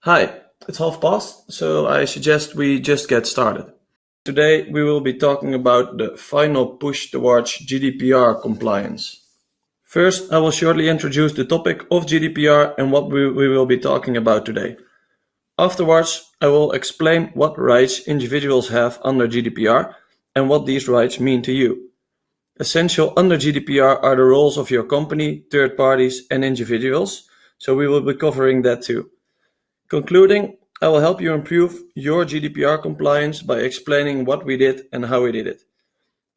Hi, it's half past, so I suggest we just get started. Today we will be talking about the final push towards GDPR compliance. First, I will shortly introduce the topic of GDPR and what we will be talking about today. Afterwards, I will explain what rights individuals have under GDPR and what these rights mean to you. Essential under GDPR are the roles of your company, third parties, and individuals, so we will be covering that too. Concluding, I will help you improve your GDPR compliance by explaining what we did and how we did it.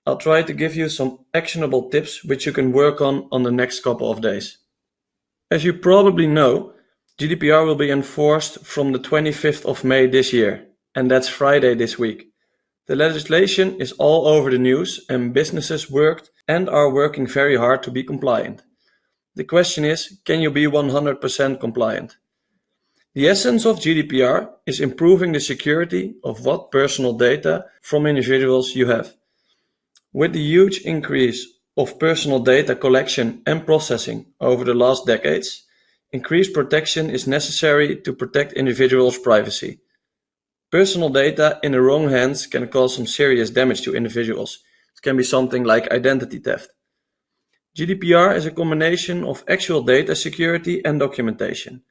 I'll try to give you some actionable tips which you can work on the next couple of days. As you probably know, GDPR will be enforced from the 25th of May this year, and that's Friday this week. The legislation is all over the news and businesses worked and are working very hard to be compliant. The question is, can you be 100% compliant? The essence of GDPR is improving the security of what personal data from individuals you have. With the huge increase of personal data collection and processing over the last decades, increased protection is necessary to protect individuals' privacy. Personal data in the wrong hands can cause some serious damage to individuals. It can be something like identity theft. GDPR is a combination of actual data security and documentation.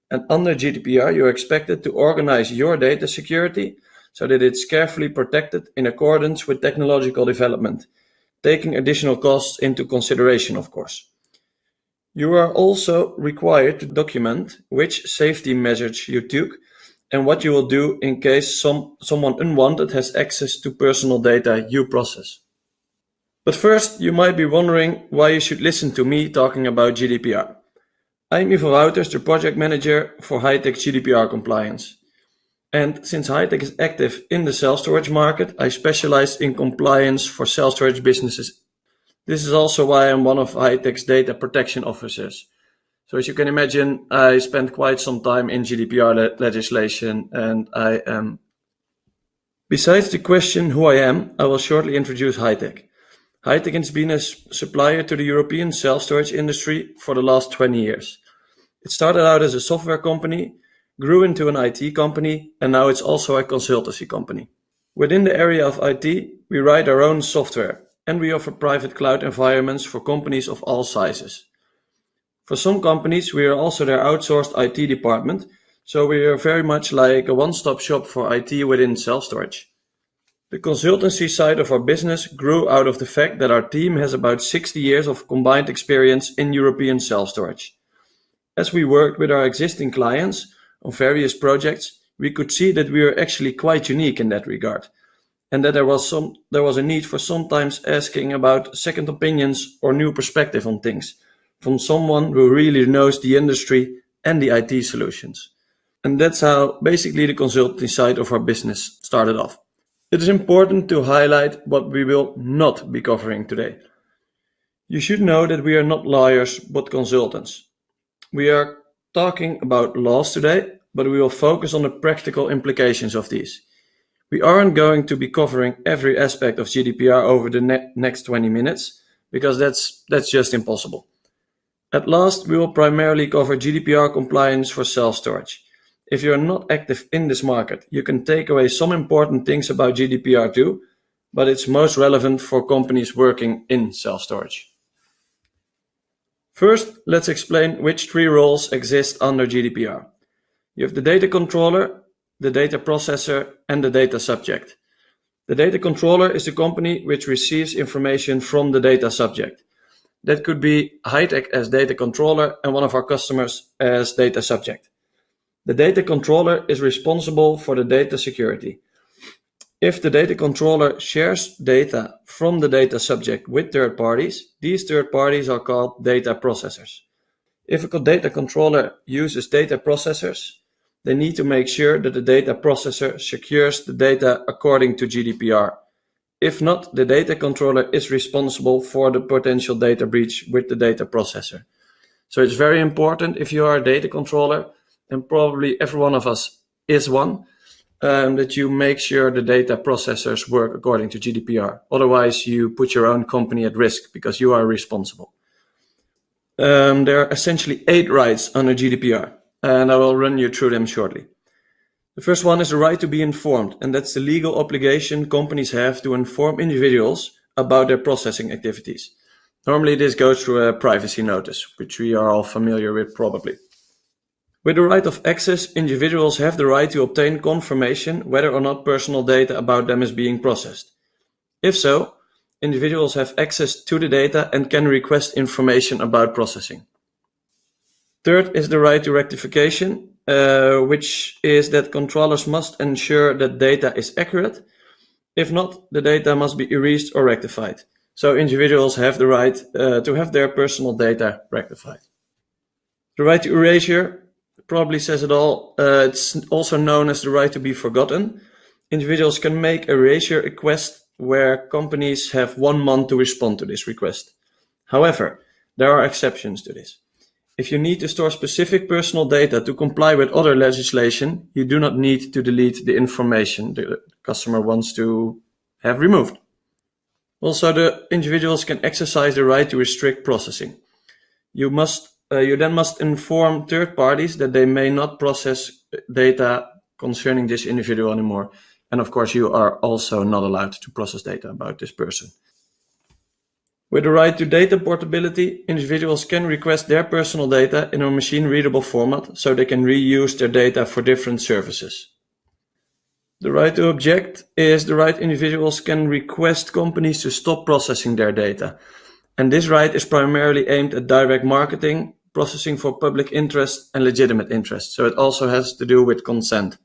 And under GDPR, you're expected to organize your data security so that it's carefully protected in accordance with technological development, taking additional costs into consideration, of course. You are also required to document which safety measures you took and what you will do in case someone unwanted has access to personal data you process. But first, you might be wondering why you should listen to me talking about GDPR. I'm Ivo Wouters, the project manager for Hightech's GDPR compliance. And since Hightech is active in the self-storage market, I specialize in compliance for self-storage businesses. This is also why I'm one of Hightech's data protection officers. So as you can imagine, I spent quite some time in GDPR legislation and I am. Besides the question who I am, I will shortly introduce Hightech. Hightech has been a supplier to the European self-storage industry for the last 20 years. It started out as a software company, grew into an IT company, and now it's also a consultancy company. Within the area of IT, we write our own software, and we offer private cloud environments for companies of all sizes. For some companies, we are also their outsourced IT department, so we are very much like a one-stop shop for IT within self-storage. The consultancy side of our business grew out of the fact that our team has about 60 years of combined experience in European self-storage. As we worked with our existing clients on various projects, we could see that we were actually quite unique in that regard, and that there was a need for sometimes asking about second opinions or new perspective on things from someone who really knows the industry and the IT solutions. And that's how basically the consultancy side of our business started off. It is important to highlight what we will not be covering today. You should know that we are not lawyers but consultants. We are talking about laws today, but we will focus on the practical implications of these. We aren't going to be covering every aspect of GDPR over the next 20 minutes, because that's just impossible. At last, we will primarily cover GDPR compliance for self-storage. If you're not active in this market, you can take away some important things about GDPR too, but it's most relevant for companies working in self-storage. First, let's explain which three roles exist under GDPR. You have the data controller, the data processor, and the data subject. The data controller is the company which receives information from the data subject. That could be Hightech as data controller and one of our customers as data subject. The data controller is responsible for the data security. If the data controller shares data from the data subject with third parties, these third parties are called data processors. If a data controller uses data processors, they need to make sure that the data processor secures the data according to GDPR. If not, the data controller is responsible for the potential data breach with the data processor. So it's very important if you are a data controller, and probably every one of us is one, that you make sure the data processors work according to GDPR. Otherwise, you put your own company at risk because you are responsible. There are essentially 8 rights under GDPR. and I will run you through them shortly. The first one is the right to be informed, and that's the legal obligation companies have to inform individuals about their processing activities. Normally this goes through a privacy notice, which we are all familiar with probably. With the right of access, individuals have the right to obtain confirmation whether or not personal data about them is being processed. If so, individuals have access to the data and can request information about processing. Third is the right to rectification, which is that controllers must ensure that data is accurate. If not, the data must be erased or rectified. So individuals have the right to have their personal data rectified. The right to erasure probably says it all. It's also known as the right to be forgotten. Individuals can make erasure request where companies have 1 month to respond to this request. However, there are exceptions to this. If you need to store specific personal data to comply with other legislation, you do not need to delete the information the customer wants to have removed. Also, the individuals can exercise the right to restrict processing. You then must inform third parties that they may not process data concerning this individual anymore. And of course, you are also not allowed to process data about this person. With the right to data portability, individuals can request their personal data in a machine-readable format so they can reuse their data for different services. The right to object is the right individuals can request companies to stop processing their data. And this right is primarily aimed at direct marketing, processing for public interest and legitimate interest. So it also has to do with consent.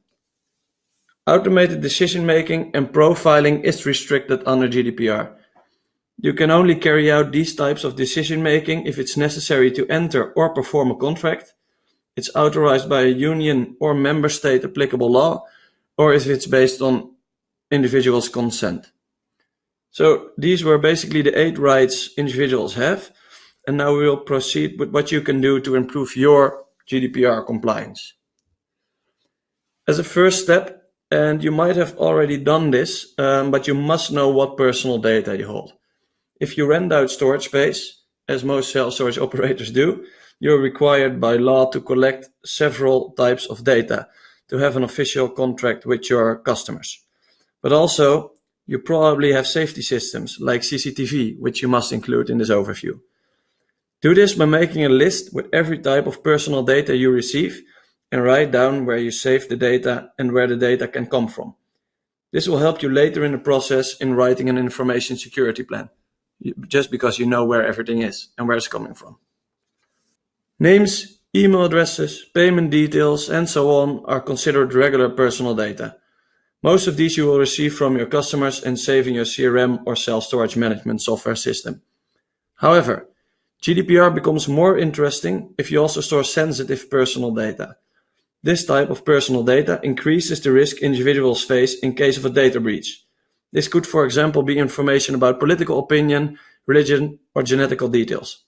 Automated decision-making and profiling is restricted under GDPR. You can only carry out these types of decision-making if it's necessary to enter or perform a contract, it's authorized by a union or member state applicable law, or if it's based on individuals' consent. So these were basically the 8 rights individuals have, and now we will proceed with what you can do to improve your GDPR compliance. As a first step, and you might have already done this, but you must know what personal data you hold. If you rent out storage space, as most self-storage operators do, you're required by law to collect several types of data to have an official contract with your customers. But also, you probably have safety systems like CCTV, which you must include in this overview. Do this by making a list with every type of personal data you receive and write down where you save the data and where the data can come from. This will help you later in the process in writing an information security plan, just because you know where everything is and where it's coming from. Names, email addresses, payment details, and so on are considered regular personal data. Most of these you will receive from your customers and save in your CRM or self-storage management software system. However, GDPR becomes more interesting if you also store sensitive personal data. This type of personal data increases the risk individuals face in case of a data breach. This could, for example, be information about political opinion, religion, or genetical details.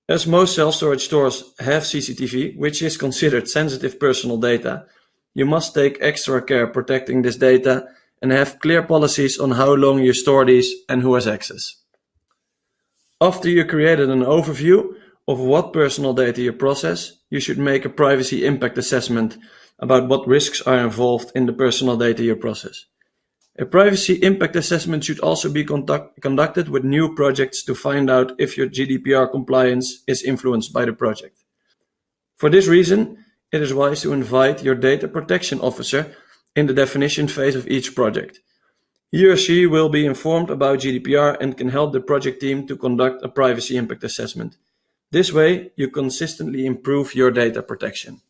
As most self-storage stores have CCTV, which is considered sensitive personal data, you must take extra care protecting this data and have clear policies on how long you store these and who has access. After you created an overview of what personal data you process, you should make a privacy impact assessment about what risks are involved in the personal data you process. A privacy impact assessment should also be conducted with new projects to find out if your GDPR compliance is influenced by the project. For this reason, it is wise to invite your data protection officer in the definition phase of each project. He or she will be informed about GDPR and can help the project team to conduct a privacy impact assessment. This way, you consistently improve your data protection.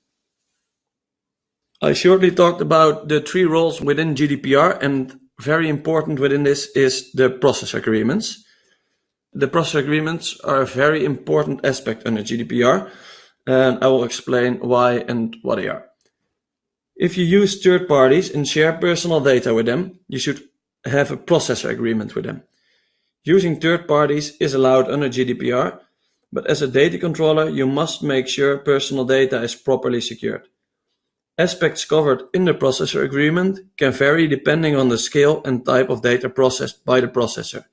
I shortly talked about the 3 roles within GDPR, and very important within this is the process agreements. The process agreements are a very important aspect under GDPR, and I will explain why and what they are. If you use third parties and share personal data with them, you should have a processor agreement with them. Using third parties is allowed under GDPR, but as a data controller, you must make sure personal data is properly secured. Aspects covered in the processor agreement can vary depending on the scale and type of data processed by the processor.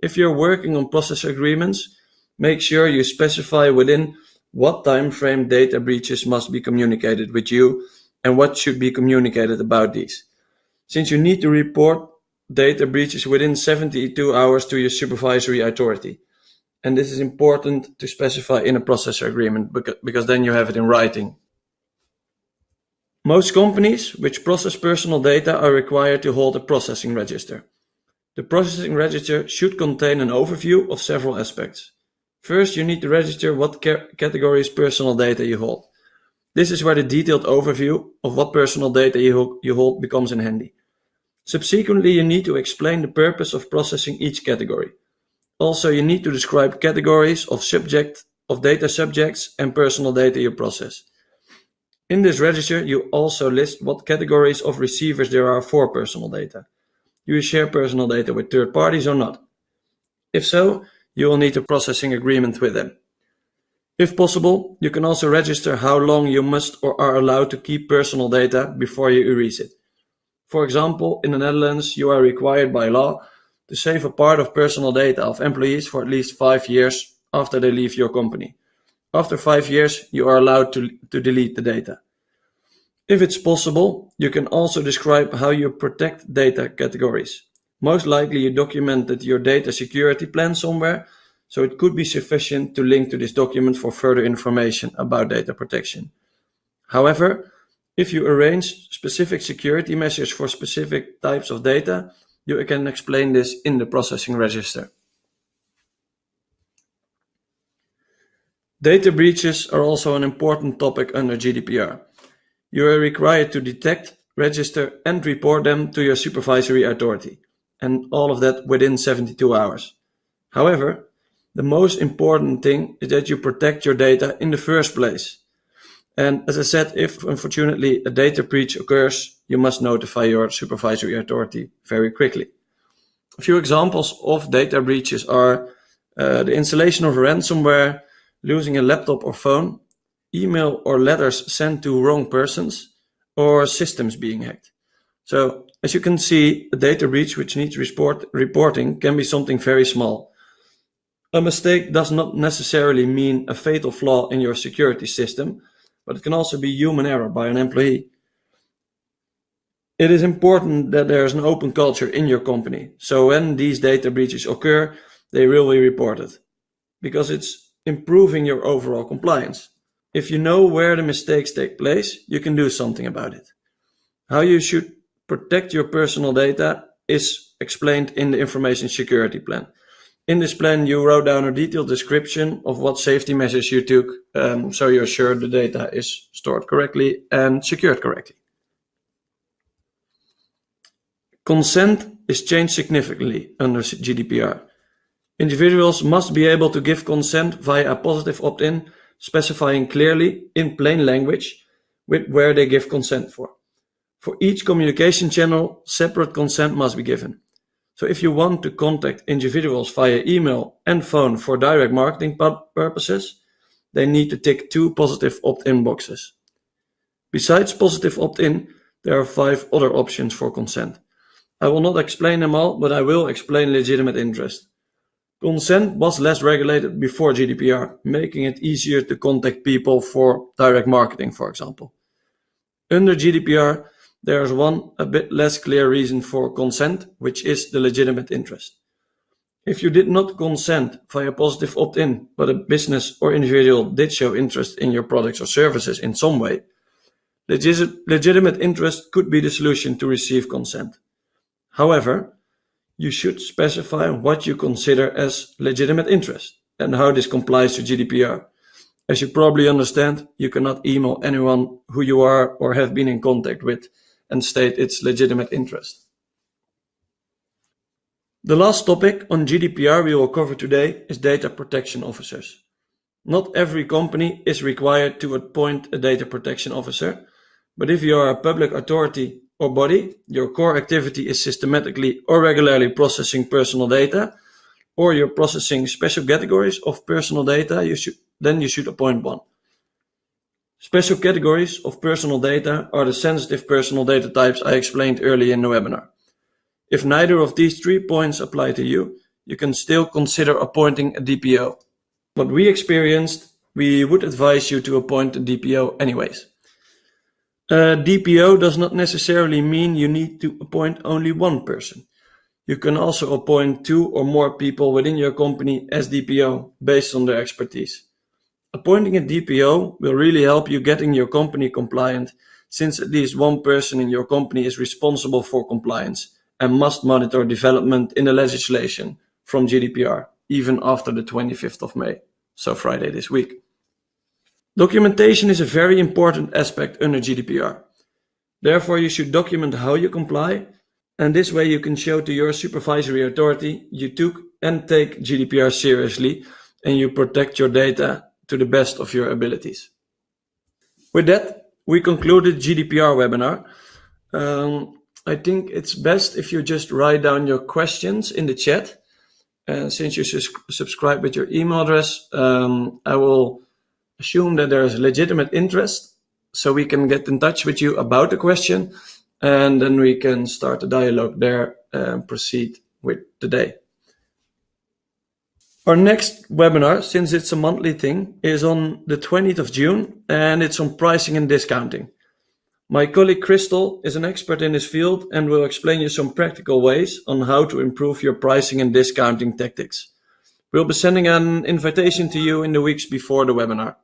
If you're working on processor agreements, make sure you specify within what time frame data breaches must be communicated with you, and what should be communicated about these. Since you need to report data breaches within 72 hours to your supervisory authority. And this is important to specify in a processor agreement because then you have it in writing. Most companies which process personal data are required to hold a processing register. The processing register should contain an overview of several aspects. First, you need to register what categories personal data you hold. This is where the detailed overview of what personal data you hold becomes in handy. Subsequently, you need to explain the purpose of processing each category. Also, you need to describe categories of data subjects and personal data you process. In this register, you also list what categories of receivers there are for personal data. Do you share personal data with third parties or not? If so, you will need a processing agreement with them. If possible, you can also register how long you must or are allowed to keep personal data before you erase it. For example, in the Netherlands, you are required by law to save a part of personal data of employees for at least 5 years after they leave your company. After 5 years, you are allowed to delete the data. If it's possible, you can also describe how you protect data categories. Most likely you documented your data security plan somewhere, so it could be sufficient to link to this document for further information about data protection. However, if you arrange specific security measures for specific types of data, you can explain this in the processing register. Data breaches are also an important topic under GDPR. You are required to detect, register, and report them to your supervisory authority, and all of that within 72 hours. However, the most important thing is that you protect your data in the first place. And as I said, if unfortunately a data breach occurs, you must notify your supervisory authority very quickly. A few examples of data breaches are the installation of ransomware, losing a laptop or phone, email or letters sent to wrong persons, or systems being hacked. So, as you can see, a data breach which needs reporting can be something very small. A mistake does not necessarily mean a fatal flaw in your security system, but it can also be human error by an employee. It is important that there is an open culture in your company, so when these data breaches occur, they will be reported, because it's improving your overall compliance. If you know where the mistakes take place, you can do something about it. How you should protect your personal data is explained in the information security plan. In this plan, you wrote down a detailed description of what safety measures you took, so you're sure the data is stored correctly and secured correctly. Consent is changed significantly under GDPR. Individuals must be able to give consent via a positive opt-in, specifying clearly in plain language with where they give consent for. For each communication channel, separate consent must be given. So if you want to contact individuals via email and phone for direct marketing purposes, they need to tick 2 positive opt-in boxes. Besides positive opt-in, there are 5 other options for consent. I will not explain them all, but I will explain legitimate interest. Consent was less regulated before GDPR, making it easier to contact people for direct marketing, for example. Under GDPR, there is one a bit less clear reason for consent, which is the legitimate interest. If you did not consent via positive opt-in, but a business or individual did show interest in your products or services in some way, legitimate interest could be the solution to receive consent. However, you should specify what you consider as legitimate interest and how this complies to GDPR. As you probably understand, you cannot email anyone who you are or have been in contact with and state its legitimate interest. The last topic on GDPR we will cover today is data protection officers. Not every company is required to appoint a data protection officer, but if you are a public authority or body, your core activity is systematically or regularly processing personal data, or you're processing special categories of personal data, you should appoint one. Special categories of personal data are the sensitive personal data types I explained earlier in the webinar. If neither of these 3 points apply to you, you can still consider appointing a DPO. What we experienced we would advise you to appoint a DPO anyways. A DPO does not necessarily mean you need to appoint only one person. You can also appoint 2 or more people within your company as DPO based on their expertise. Appointing a DPO will really help you getting your company compliant, since at least one person in your company is responsible for compliance and must monitor development in the legislation from GDPR, even after the 25th of May, so Friday this week. Documentation is a very important aspect under GDPR. Therefore, you should document how you comply, and this way you can show to your supervisory authority you took and take GDPR seriously and you protect your data to the best of your abilities. With that, we concluded GDPR webinar. I think it's best if you just write down your questions in the chat. Since you subscribe with your email address, I will assume that there is legitimate interest, so we can get in touch with you about the question, and then we can start a dialogue there and proceed with the day. Our next webinar, since it's a monthly thing, is on the 20th of June, and it's on pricing and discounting. My colleague Crystal is an expert in this field and will explain you some practical ways on how to improve your pricing and discounting tactics. We'll be sending an invitation to you in the weeks before the webinar.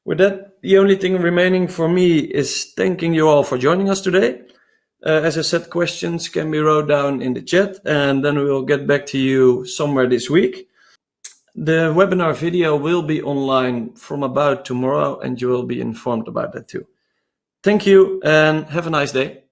With that, the only thing remaining for me is thanking you all for joining us today. As I said, questions can be wrote down in the chat, and then we will get back to you somewhere this week. The webinar video will be online from about tomorrow, and you will be informed about that too. Thank you and have a nice day.